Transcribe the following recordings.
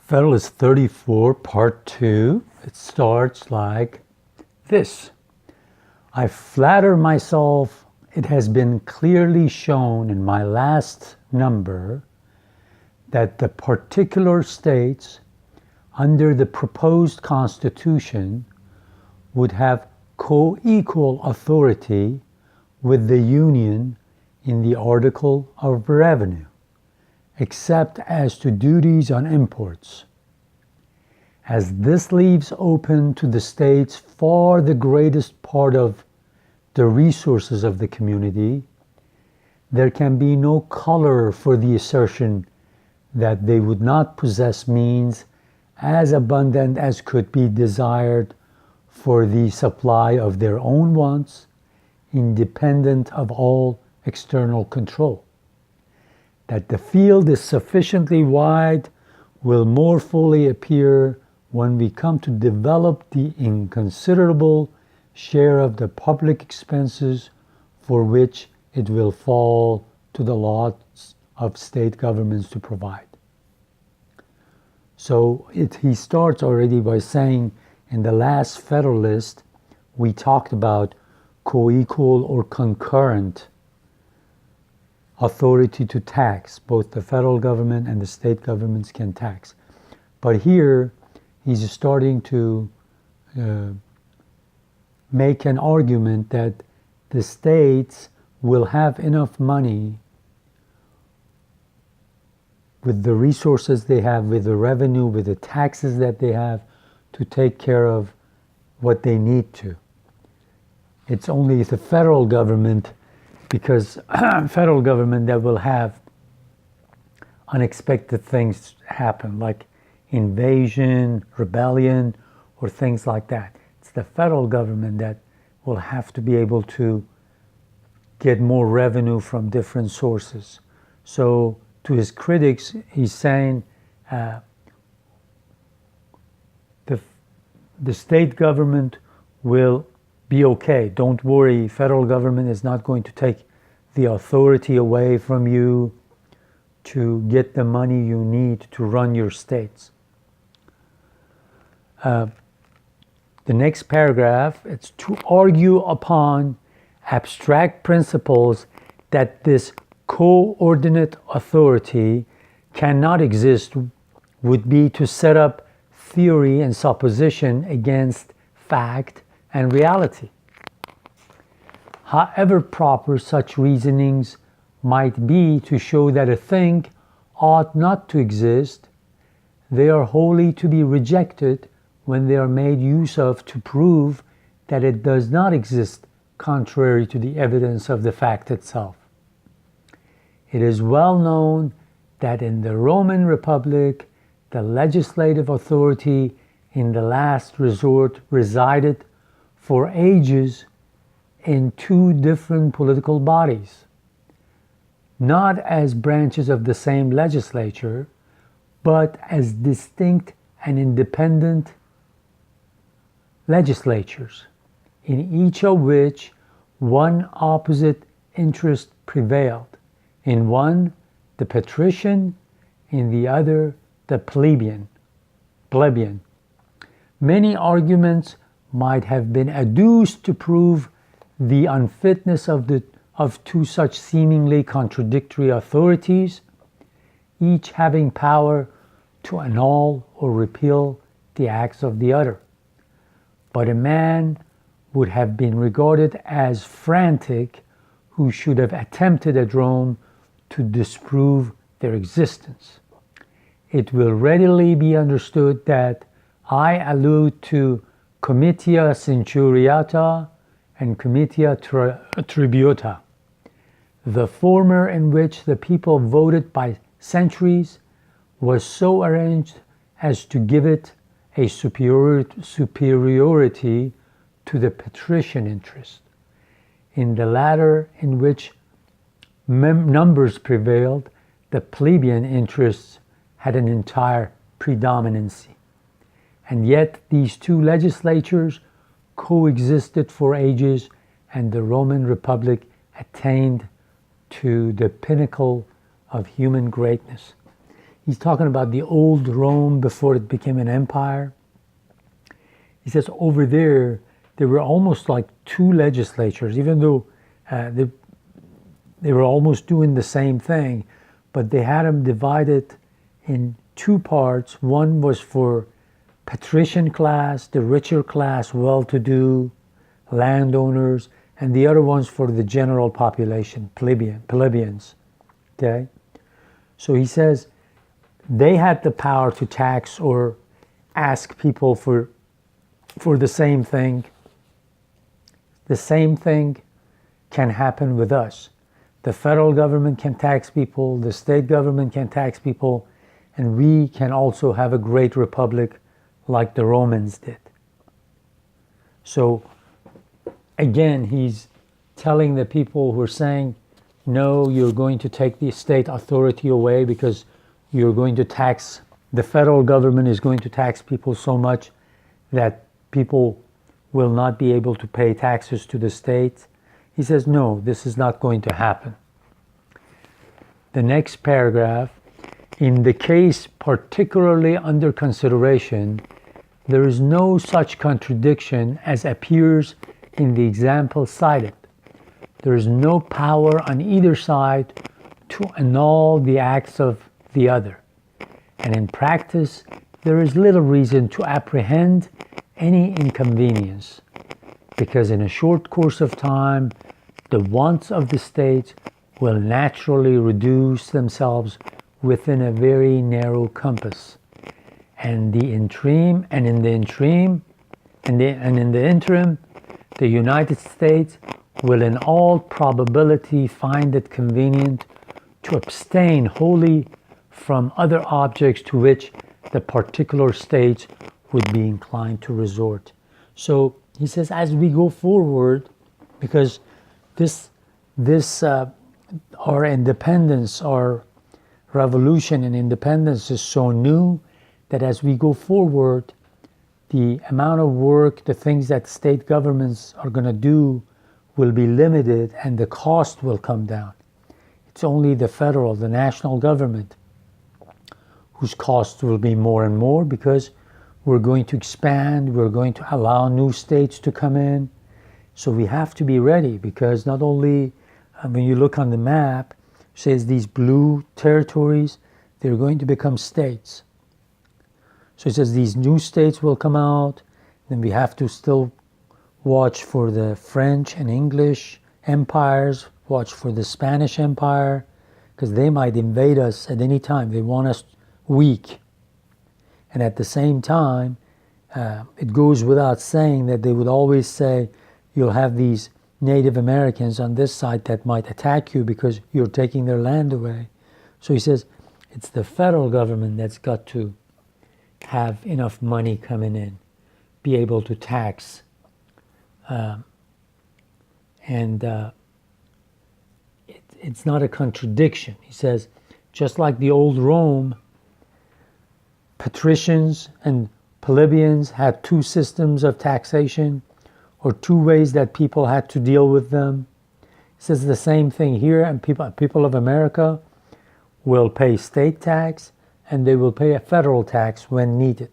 Federalist 34, Part 2, it starts like this. I flatter myself it has been clearly shown in my last number that the particular states under the proposed Constitution would have co-equal authority with the Union in the Article of Revenue, except as to duties on imports. As this leaves open to the states far the greatest part of the resources of the community, there can be no color for the assertion that they would not possess means as abundant as could be desired for the supply of their own wants, independent of all external control. That the field is sufficiently wide will more fully appear when we come to develop the inconsiderable share of the public expenses for which it will fall to the lots of state governments to provide. So he starts already by saying in the last Federalist we talked about co-equal or concurrent authority to tax. Both the federal government and the state governments can tax. But here he's starting to make an argument that the states will have enough money with the resources they have, with the revenue, with the taxes that they have, to take care of what they need to. It's only the federal government, because federal government, that will have unexpected things happen, like invasion, rebellion, or things like that. It's the federal government that will have to be able to get more revenue from different sources. So to his critics, he's saying the state government will be okay. Don't worry, federal government is not going to take the authority away from you to get the money you need to run your states. The next paragraph, it's to argue upon abstract principles that this coordinate authority cannot exist would be to set up theory and supposition against fact and reality. However proper such reasonings might be to show that a thing ought not to exist, they are wholly to be rejected when they are made use of to prove that it does not exist contrary to the evidence of the fact itself. It is well known that in the Roman Republic, the legislative authority in the last resort resided for ages in two different political bodies, not as branches of the same legislature, but as distinct and independent legislatures, in each of which one opposite interest prevailed. In one, the patrician; in the other, the plebeian. Many arguments might have been adduced to prove the unfitness of two such seemingly contradictory authorities, each having power to annul or repeal the acts of the other. But a man would have been regarded as frantic who should have attempted at Rome to disprove their existence. It will readily be understood that I allude to comitia centuriata and comitia tributa, the former, in which the people voted by centuries, was so arranged as to give it a superiority to the patrician interest. In the latter, in which numbers prevailed, the plebeian interests had an entire predominancy. And yet these two legislatures coexisted for ages, and the Roman Republic attained to the pinnacle of human greatness. he's talking about the old Rome before it became an empire. He says over there were almost like two legislatures, even though they were almost doing the same thing, but they had them divided in two parts. One was for patrician class, the richer class, well-to-do landowners, and the other one's for the general population, plebeians. Okay? So he says they had the power to tax or ask people for the same thing. The same thing can happen with us. The federal government can tax people, the state government can tax people, and we can also have a great republic like the Romans did. So again, he's telling the people who are saying, no, you're going to take the state authority away because you're going to tax, the federal government is going to tax people so much that people will not be able to pay taxes to the state. He says, no, this is not going to happen. The next paragraph, in the case particularly under consideration, there is no such contradiction as appears in the example cited. There is no power on either side to annul the acts of the other. And in practice, there is little reason to apprehend any inconvenience, because in a short course of time, the wants of the state will naturally reduce themselves within a very narrow compass. And in the interim, the United States will in all probability find it convenient to abstain wholly from other objects to which the particular states would be inclined to resort. So he says, as we go forward, because our independence, our revolution and independence is so new that as we go forward, the amount of work, the things that state governments are going to do will be limited and the cost will come down. It's only the national government, whose costs will be more and more because we're going to expand, we're going to allow new states to come in. So we have to be ready, because not only, when you look on the map, it says these blue territories, they're going to become states. So it says these new states will come out, then we have to still watch for the French and English empires, watch for the Spanish Empire, because they might invade us at any time. They want us weak. And at the same time, it goes without saying that they would always say, you'll have these Native Americans on this side that might attack you because you're taking their land away. So he says, it's the federal government that's got to have enough money coming in, be able to tax. It's not a contradiction. He says, just like the old Rome, patricians and plebeians had two systems of taxation, or two ways that people had to deal with them. He says the same thing here, and people of America will pay state tax, and they will pay a federal tax when needed.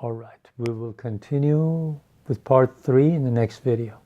All right, we will continue with part 3 in the next video.